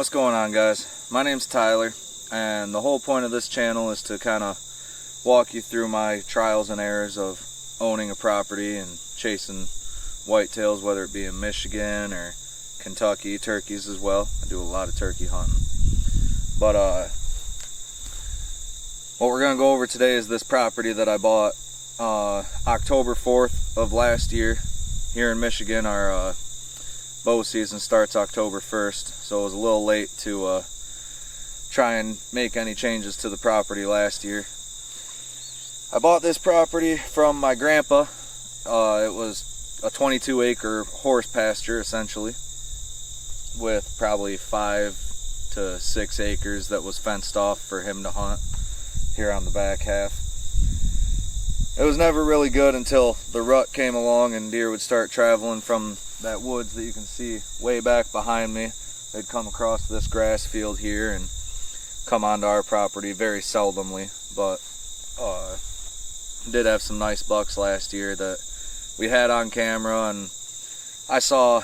What's going on, guys? My name's Tyler, and the whole point of this channel is to kind of walk you through my trials and errors of owning a property and chasing whitetails, whether it be in Michigan or Kentucky, turkeys as well. I do a lot of turkey hunting. But what we're going to go over today is this property that I bought October 4th of last year here in Michigan. Our bow season starts October 1st, so it was a little late to try and make any changes to the property last year. I bought this property from my grandpa. It was a 22-acre horse pasture, essentially, with probably 5 to 6 acres that was fenced off for him to hunt here on the back half. It was never really good until the rut came along and deer would start traveling from that woods that you can see way back behind me. They'd come across this grass field here and come onto our property very seldomly, but did have some nice bucks last year that we had on camera, and I saw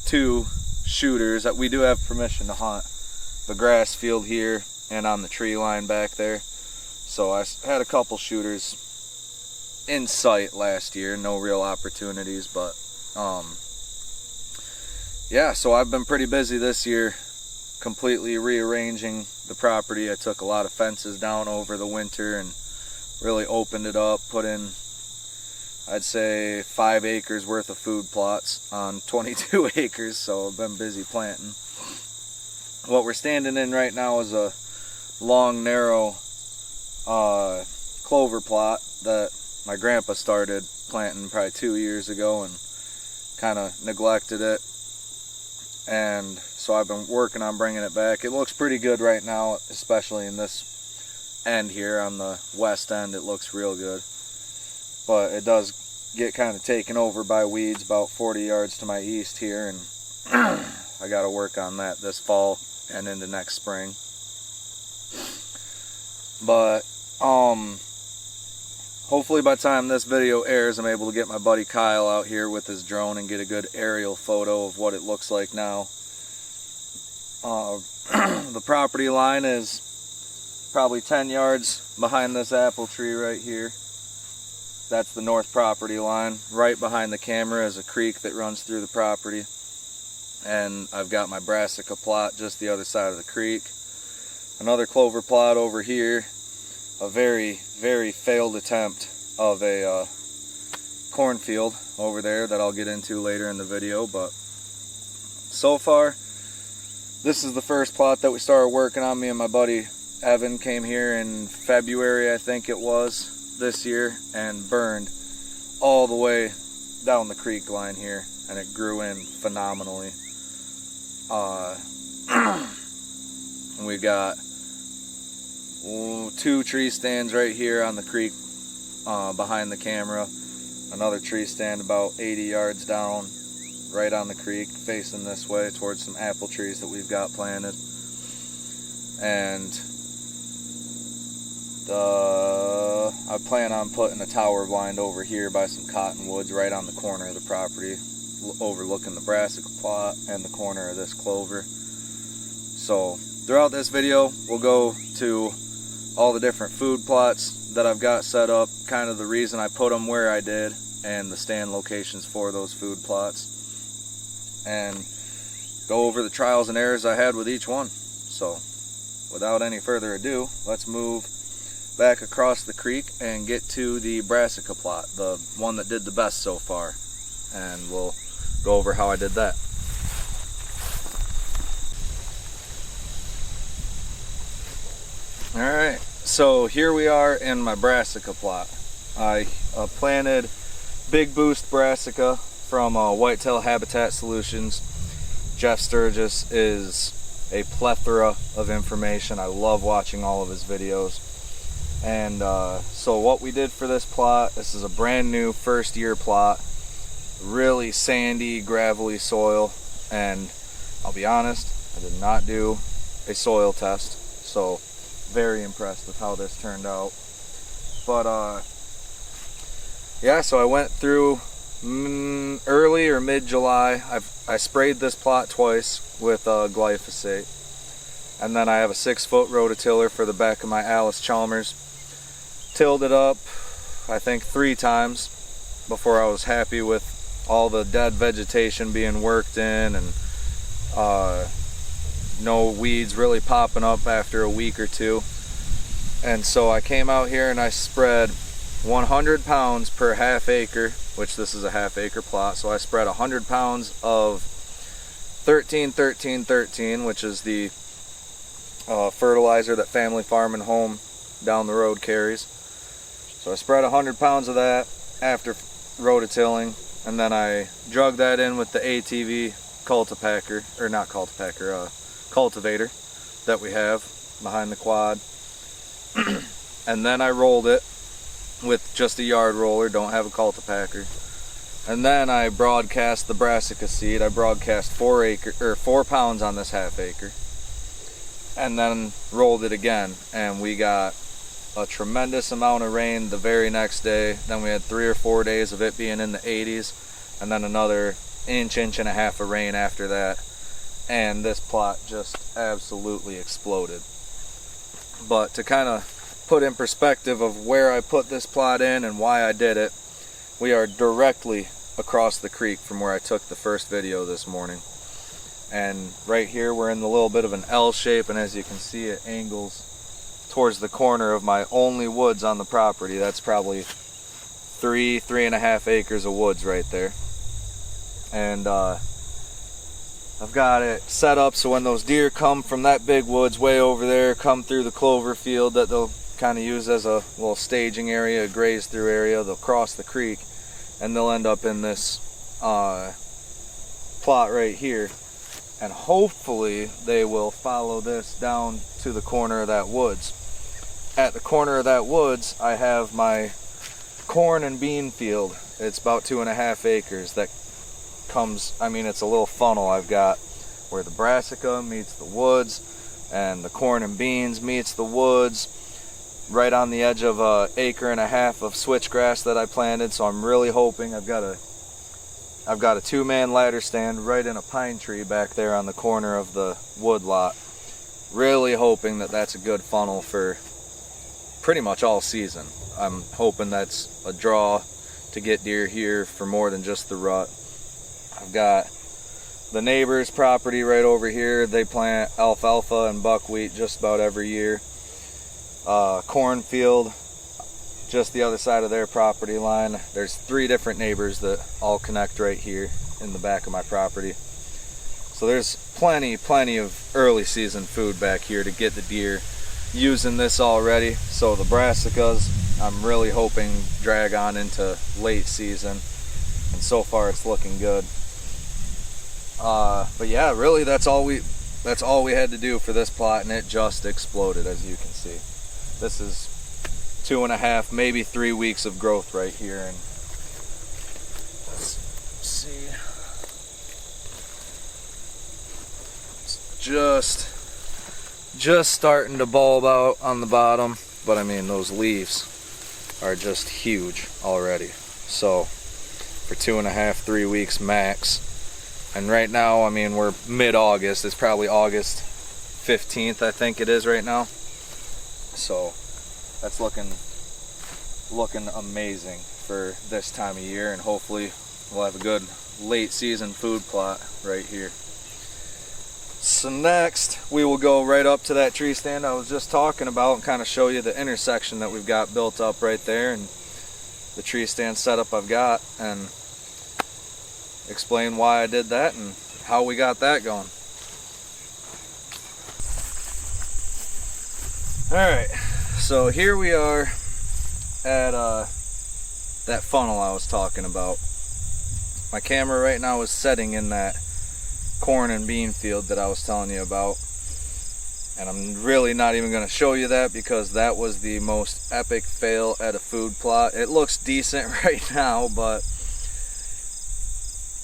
2 shooters that we do have permission to hunt the grass field here and on the tree line back there. So I had a couple shooters in sight last year, no real opportunities, but yeah, so I've been pretty busy this year completely rearranging the property. I took a lot of fences down over the winter and really opened it up, put in, I'd say, 5 acres worth of food plots on 22 acres, so I've been busy planting. What we're standing in right now is a long, narrow clover plot that my grandpa started planting probably 2 years ago and kind of neglected it. And so I've been working on bringing it back. It looks pretty good right now, especially in this end here on the west end. It looks real good, but it does get kind of taken over by weeds about 40 yards to my east here, and I got to work on that this fall and into next spring. But hopefully by the time this video airs, I'm able to get my buddy Kyle out here with his drone and get a good aerial photo of what it looks like now. The property line is probably 10 yards behind this apple tree right here. That's the north property line. Right behind the camera is a creek that runs through the property. And I've got my brassica plot just the other side of the creek. Another clover plot over here. A very, very failed attempt of a cornfield over there that I'll get into later in the video. But so far, this is the first plot that we started working on. Me and my buddy Evan came here in February, I think it was, this year, and burned all the way down the creek line here, and it grew in phenomenally. We got 2 tree stands right here on the creek behind the camera. Another tree stand about 80 yards down right on the creek facing this way towards some apple trees that we've got planted. And I plan on putting a tower blind over here by some cottonwoods right on the corner of the property, overlooking the brassica plot and the corner of this clover. So throughout this video, we'll go to all the different food plots that I've got set up, kind of the reason I put them where I did, and the stand locations for those food plots, and go over the trials and errors I had with each one. So without any further ado, let's move back across the creek and get to the brassica plot, the one that did the best so far, and we'll go over how I did that. Alright, so here we are in my brassica plot. I planted Big Boost brassica from Whitetail Habitat Solutions. Jeff Sturgis is a plethora of information. I love watching all of his videos. And so what we did for this plot, this is a brand new first year plot. Really sandy, gravelly soil, and I'll be honest, I did not do a soil test, so very impressed with how this turned out. But yeah, so I went through early or mid-July. I sprayed this plot twice with glyphosate. And then I have a 6-foot rototiller for the back of my Allis Chalmers. Tilled it up, I think 3 times before I was happy with all the dead vegetation being worked in, and no weeds really popping up after a week or 2. And so I came out here and I spread 100 pounds per half acre, which this is a half acre plot. So I spread 100 pounds of 13-13-13, which is the fertilizer that Family Farm and Home down the road carries. So I spread 100 pounds of that after rototilling, and then I drug that in with the ATV cultipacker, or not cultipacker, cultivator that we have behind the quad. And then I rolled it with just a yard roller, don't have a cultipacker. And then I broadcast the brassica seed. I broadcast 4 pounds on this half acre, and then rolled it again, and we got a tremendous amount of rain the very next day. Then we had 3 or 4 days of it being in the 80s, and then another inch and a half of rain after that, and this plot just absolutely exploded. But to kind of put in perspective of where I put this plot in and why I did it, we are directly across the creek from where I took the first video this morning. And right here we're in the little bit of an L shape, and as you can see, it angles towards the corner of my only woods on the property. That's probably 3.5 acres of woods right there. And I've got it set up so when those deer come from that big woods way over there, come through the clover field that they'll kind of use as a little staging area, a graze through area, they'll cross the creek and they'll end up in this plot right here. And hopefully they will follow this down to the corner of that woods. At the corner of that woods, I have my corn and bean field. It's about 2.5 acres that comes, I mean, it's a little funnel I've got where the brassica meets the woods and the corn and beans meets the woods, right on the edge of 1.5 acres of switchgrass that I planted. So I'm really hoping, I've got a 2-man ladder stand right in a pine tree back there on the corner of the wood lot. Really hoping that that's a good funnel for pretty much all season. I'm hoping that's a draw to get deer here for more than just the rut. I've got the neighbor's property right over here. They plant alfalfa and buckwheat just about every year. Cornfield just the other side of their property line. There's 3 different neighbors that all connect right here in the back of my property. So there's plenty of early season food back here to get the deer using this already. So the brassicas, I'm really hoping drag on into late season, and so far it's looking good. But yeah, really that's all we had to do for this plot, and it just exploded, as you can see. This is 2.5, maybe 3 weeks of growth right here, and let's see, it's just starting to bulb out on the bottom, but I mean, those leaves are just huge already. So for 2.5, 3 weeks max. And right now, I mean, we're mid-August. It's probably August 15th, I think it is right now. So that's looking amazing for this time of year, and hopefully we'll have a good late season food plot right here. So next, we will go right up to that tree stand I was just talking about and kind of show you the intersection that we've got built up right there, and the tree stand setup I've got, and explain why I did that and how we got that going. Alright, so here we are at that funnel I was talking about. My camera right now is setting in that corn and bean field that I was telling you about, and I'm really not even going to show you that because that was the most epic fail at a food plot. It looks decent right now, but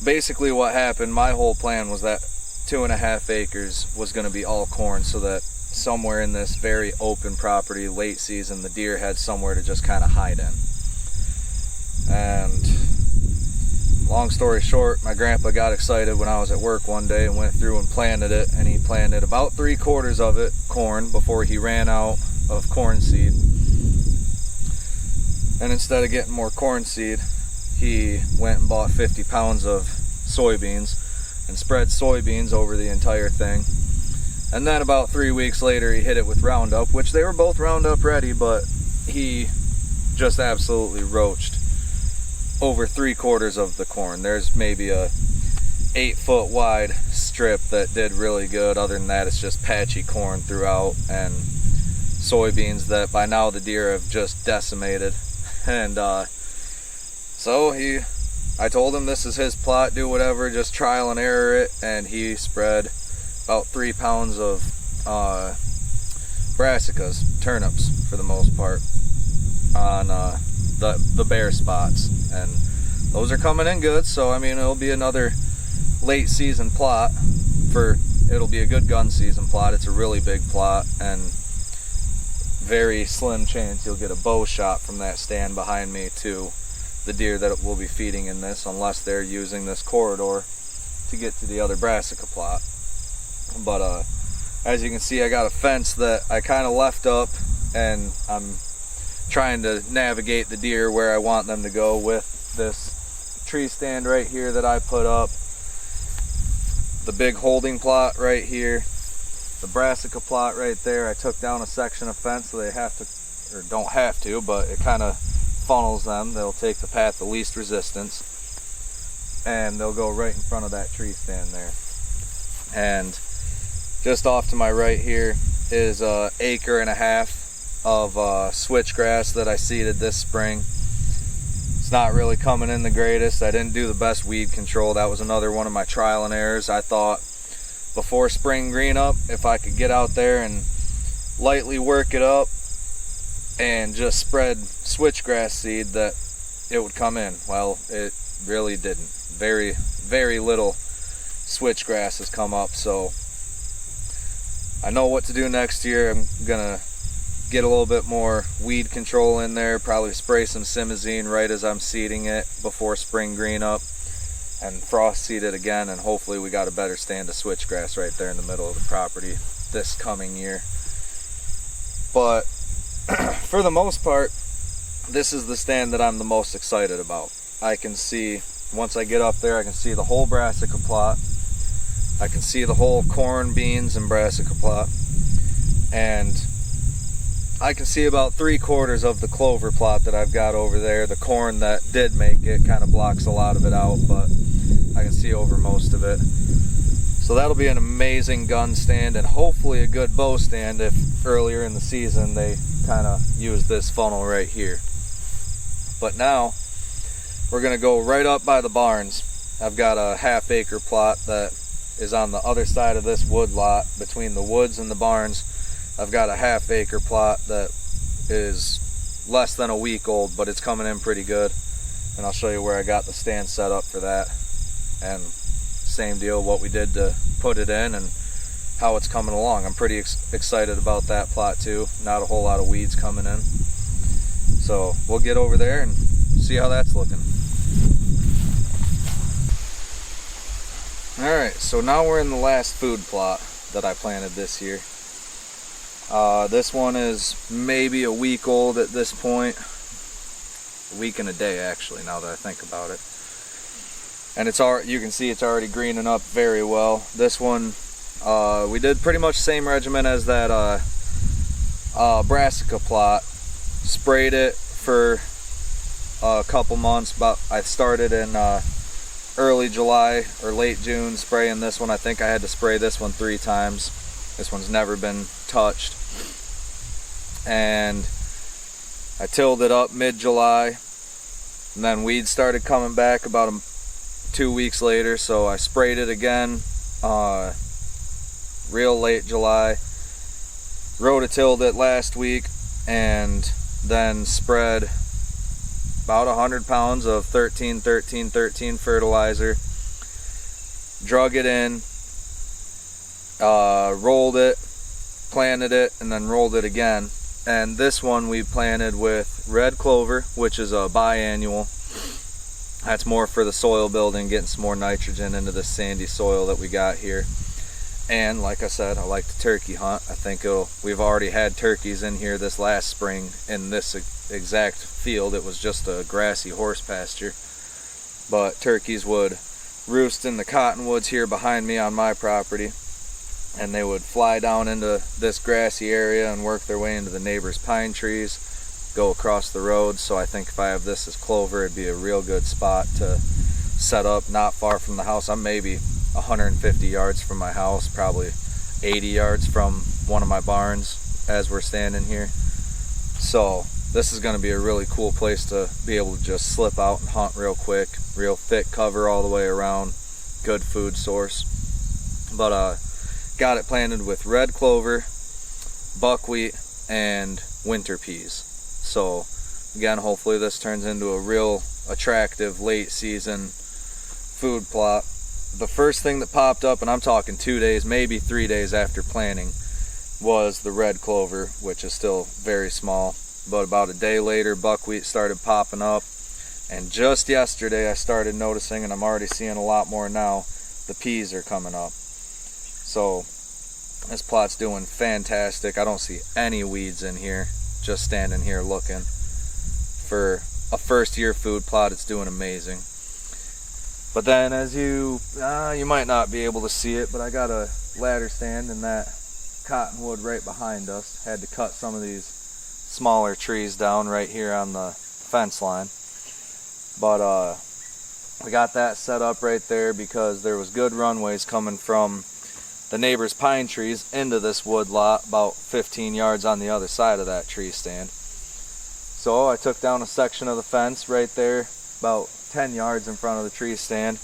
basically what happened, my whole plan was that 2.5 acres was going to be all corn, so that somewhere in this very open property late season the deer had somewhere to just kind of hide in. And long story short, my grandpa got excited when I was at work one day and went through and planted it, and he planted about 3/4 of it corn before he ran out of corn seed. And instead of getting more corn seed, he went and bought 50 pounds of soybeans and spread soybeans over the entire thing. And then about 3 weeks later, he hit it with Roundup, which they were both Roundup ready, but he just absolutely roached over 3/4 of the corn. There's maybe a 8-foot wide strip that did really good. Other than that, it's just patchy corn throughout and soybeans that by now the deer have just decimated. And so I told him this is his plot, do whatever, just trial and error it, and he spread about 3 pounds of brassicas, turnips for the most part, on the bare spots, and those are coming in good. So I mean, it'll be another late season plot. It'll be a good gun season plot. It's a really big plot, and very slim chance you'll get a bow shot from that stand behind me to the deer that will be feeding in this, unless they're using this corridor to get to the other brassica plot. But as you can see, I got a fence that I kind of left up, and I'm trying to navigate the deer where I want them to go with this tree stand right here that I put up, the big holding plot right here, the brassica plot right there. I took down a section of fence so they have to, or don't have to, but it kind of funnels them. They'll take the path of least resistance, and they'll go right in front of that tree stand there. And just off to my right here is an 1.5 acres of switchgrass that I seeded this spring. It's not really coming in the greatest. I didn't do the best weed control. That was another one of my trial and errors. I thought before spring green up, if I could get out there and lightly work it up and just spread switchgrass seed, that it would come in. Well, it really didn't. Very, very little switchgrass has come up, so I know what to do next year. I'm gonna get a little bit more weed control in there, probably spray some Simazine right as I'm seeding it before spring green up, and frost seed it again, and hopefully we got a better stand of switchgrass right there in the middle of the property this coming year. But for the most part, this is the stand that I'm the most excited about. I can see, once I get up there, I can see the whole brassica plot. I can see the whole corn, beans, and brassica plot. And I can see about 3/4 of the clover plot that I've got over there. The corn that did make it kind of blocks a lot of it out, but I can see over most of it. So that'll be an amazing gun stand, and hopefully a good bow stand if earlier in the season they kind of use this funnel right here. But now we're gonna go right up by the barns. I've got a 1/2 acre plot that is on the other side of this wood lot. Between the woods and the barns, I've got a 1/2 acre plot that is less than a week old, but it's coming in pretty good. And I'll show you where I got the stand set up for that. And same deal, what we did to put it in and how it's coming along. I'm pretty excited about that plot too. Not a whole lot of weeds coming in. So we'll get over there and see how that's looking. Alright, so now we're in the last food plot that I planted this year. This one is maybe a week old at this point. A week and a day actually, now that I think about it. And it's already, you can see it's already greening up very well. This one, we did pretty much the same regimen as that brassica plot. Sprayed it for a couple months, but I started in early July or late June spraying this one. I think I had to spray this one 3 times. This one's never been touched. And I tilled it up mid-July, and then weeds started coming back about 2 weeks later, so I sprayed it again real late July. Rototilled it last week, and then spread about 100 pounds of 13-13-13 fertilizer, drug it in, rolled it, planted it, and then rolled it again. And this one we planted with red clover, which is a biannual. That's more for the soil building, getting some more nitrogen into the sandy soil that we got here. And like I said, I like to turkey hunt. I think we've already had turkeys in here this last spring in this exact field. It was just a grassy horse pasture, but turkeys would roost in the cottonwoods here behind me on my property, and they would fly down into this grassy area and work their way into the neighbor's pine trees, go across the road. So I think if I have this as clover, it'd be a real good spot to set up not far from the house. I'm maybe 150 yards from my house, probably 80 yards from one of my barns as we're standing here. So this is going to be a really cool place to be able to just slip out and hunt real quick. Real thick cover all the way around, good food source. But got it planted with red clover, buckwheat, and winter peas. So again, hopefully this turns into a real attractive late season food plot. The first thing that popped up, and I'm talking 2 days, maybe 3 days after planting, was the red clover, which is still very small. But about a day later, buckwheat started popping up. And just yesterday I started noticing, and I'm already seeing a lot more now, the peas are coming up. So this plot's doing fantastic. I don't see any weeds in here. Just standing here looking. For a first year food plot, it's doing amazing. But then, as you might not be able to see it, but I got a ladder stand in that cottonwood right behind us. Had to cut some of these smaller trees down right here on the fence line. But we got that set up right there because there was good runways coming from the neighbor's pine trees into this wood lot about 15 yards on the other side of that tree stand. So I took down a section of the fence right there, about 10 yards in front of the tree stand,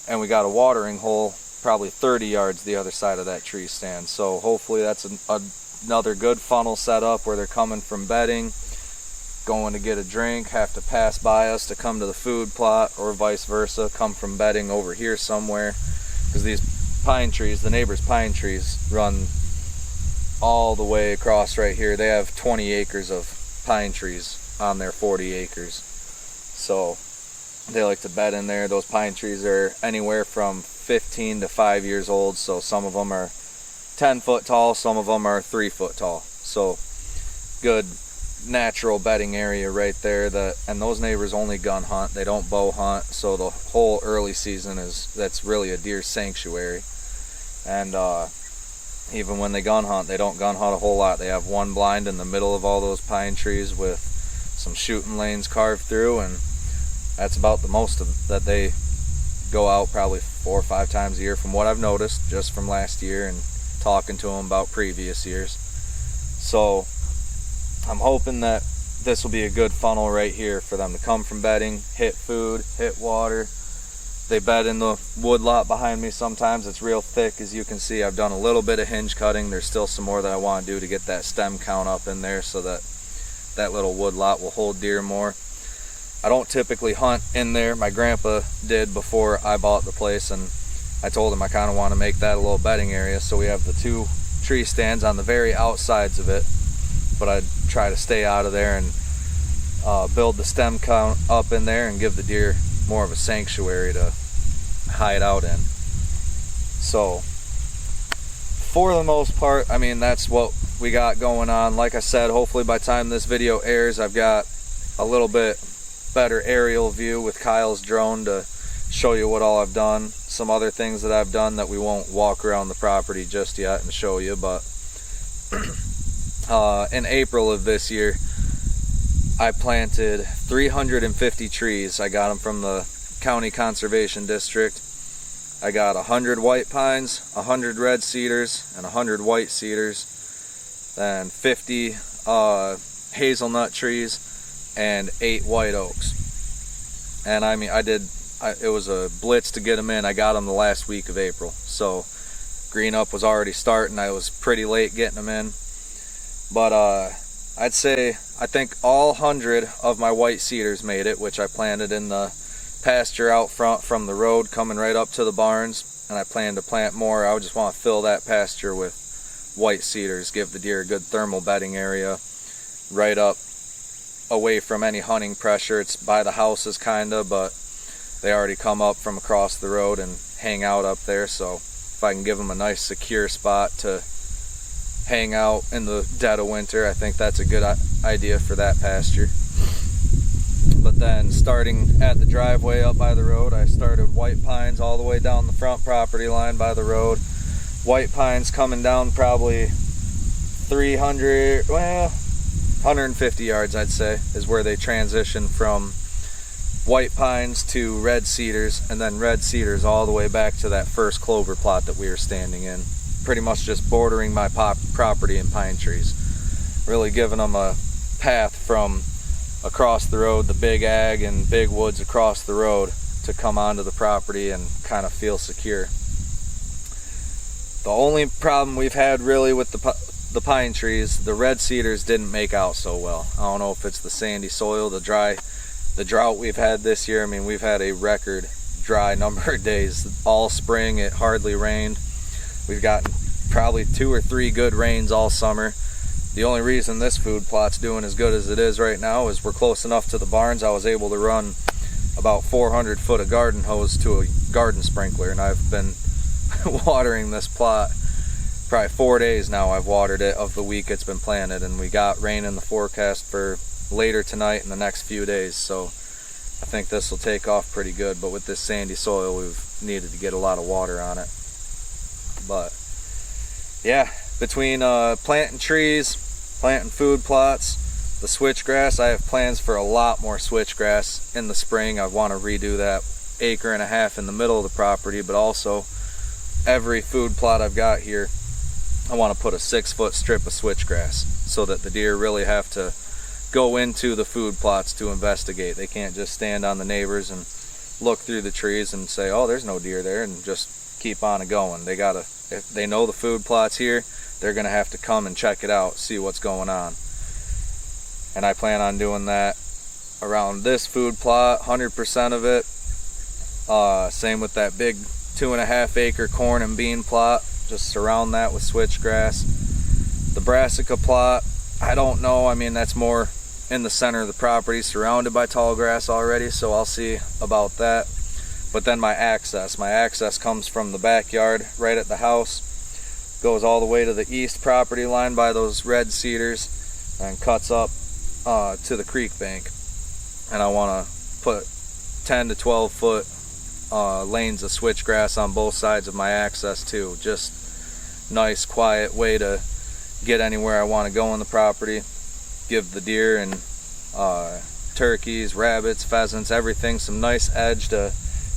and we got a watering hole probably 30 yards the other side of that tree stand. So hopefully that's another good funnel set up where they're coming from bedding, going to get a drink, have to pass by us to come to the food plot, or vice versa, come from bedding over here somewhere, because these pine trees, the neighbor's pine trees, run all the way across right here. They have 20 acres of pine trees on their 40 acres. So they like to bed in there. Those pine trees are anywhere from 15 to 5 years old, so some of them are 10 foot tall, some of them are 3 foot tall. So good natural bedding area right there. And those neighbors only gun hunt, they don't bow hunt, so the whole early season that's really a deer sanctuary. And even when they gun hunt, they don't gun hunt a whole lot. They have one blind in the middle of all those pine trees with some shooting lanes carved through, and that's about the most that they go out, probably 4 or 5 times a year from what I've noticed just from last year and talking to them about previous years. So I'm hoping that this will be a good funnel right here for them to come from bedding, hit food, hit water. They bed in the wood lot behind me sometimes. It's real thick, as you can see. I've done a little bit of hinge cutting. There's still some more that I want to do to get that stem count up in there so that that little wood lot will hold deer more. I don't typically hunt in there. My grandpa did before I bought the place, and I told him I kind of want to make that a little bedding area. So we have the 2 tree stands on the very outsides of it, but I'd try to stay out of there and build the stem count up in there and give the deer more of a sanctuary to hide out in. So for the most part, I mean, that's what we got going on. Like I said, hopefully by the time this video airs, I've got a little bit better aerial view with Kyle's drone to show you what all I've done. Some other things that I've done that we won't walk around the property just yet and show you, but in April of this year, I planted 350 trees. I got them from the County Conservation District. I got 100 white pines, 100 red cedars, and 100 white cedars, then 50 hazelnut trees, and 8 white oaks. And I mean, it was a blitz to get them in. I got them the last week of April, so green up was already starting. I was pretty late getting them in, but I'd say I think all 100 of my white cedars made it, which I planted in the pasture out front from the road coming right up to the barns, and I plan to plant more. I would just want to fill that pasture with white cedars, give the deer a good thermal bedding area right up away from any hunting pressure. It's by the houses kinda, but they already come up from across the road and hang out up there. So if I can give them a nice secure spot to hang out in the dead of winter, I think that's a good idea for that pasture. But then starting at the driveway up by the road, I started white pines all the way down the front property line by the road. White pines coming down probably 150 yards, I'd say, is where they transition from white pines to red cedars, and then red cedars all the way back to that first clover plot that we were standing in, pretty much just bordering my property in pine trees, really giving them a path from across the road, the big ag and big woods across the road, to come onto the property and kind of feel secure. The only problem we've had really with the pine trees, the red cedars didn't make out so well. I don't know if it's the sandy soil, the drought we've had this year. I mean, we've had a record dry number of days. All spring it hardly rained. We've gotten probably 2 or 3 good rains all summer. The only reason this food plot's doing as good as it is right now is we're close enough to the barns. I was able to run about 400 foot of garden hose to a garden sprinkler, and I've been watering this plot probably 4 days now. I've watered it of the week it's been planted, and we got rain in the forecast for later tonight and the next few days, so I think this will take off pretty good. But with this sandy soil, we've needed to get a lot of water on it. But yeah, between planting trees, planting food plots, the switchgrass, I have plans for a lot more switchgrass in the spring. I want to redo that 1.5 acres in the middle of the property, but also every food plot I've got here, I want to put a 6-foot strip of switchgrass so that the deer really have to go into the food plots to investigate. They can't just stand on the neighbors and look through the trees and say, oh, there's no deer there, and just keep on going. They gotta, if they know the food plot's here, they're gonna have to come and check it out, see what's going on. And I plan on doing that around this food plot, 100% of it. Same with that big 2.5 acre corn and bean plot. Just surround that with switchgrass. The brassica plot, I don't know. I mean, that's more in the center of the property, surrounded by tall grass already, so I'll see about that. But then my access comes from the backyard right at the house, goes all the way to the east property line by those red cedars, and cuts up to the creek bank. And I want to put 10 to 12 foot lanes of switchgrass on both sides of my access too. Just nice, quiet way to get anywhere I want to go on the property. Give the deer and turkeys, rabbits, pheasants, everything some nice edge to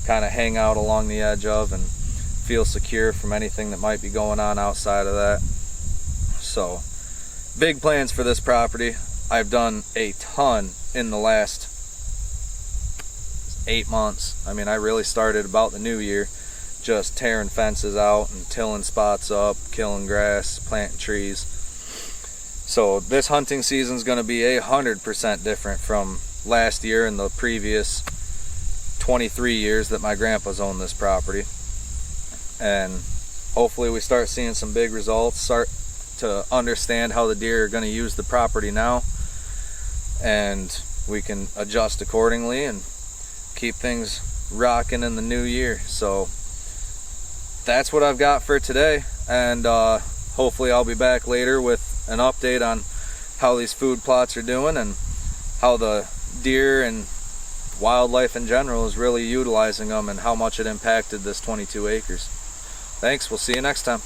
kind of hang out along the edge of and feel secure from anything that might be going on outside of that. So, big plans for this property. I've done a ton in the last 8 months. I mean, I really started about the new year, just tearing fences out and tilling spots up, killing grass, planting trees. So this hunting season is going to be 100% different from last year and the previous 23 years that my grandpa's owned this property. And hopefully we start seeing some big results, start to understand how the deer are going to use the property now, and we can adjust accordingly and keep things rocking in the new year. So that's what I've got for today, and hopefully I'll be back later with an update on how these food plots are doing and how the deer and wildlife in general is really utilizing them and how much it impacted this 22 acres. Thanks, we'll see you next time.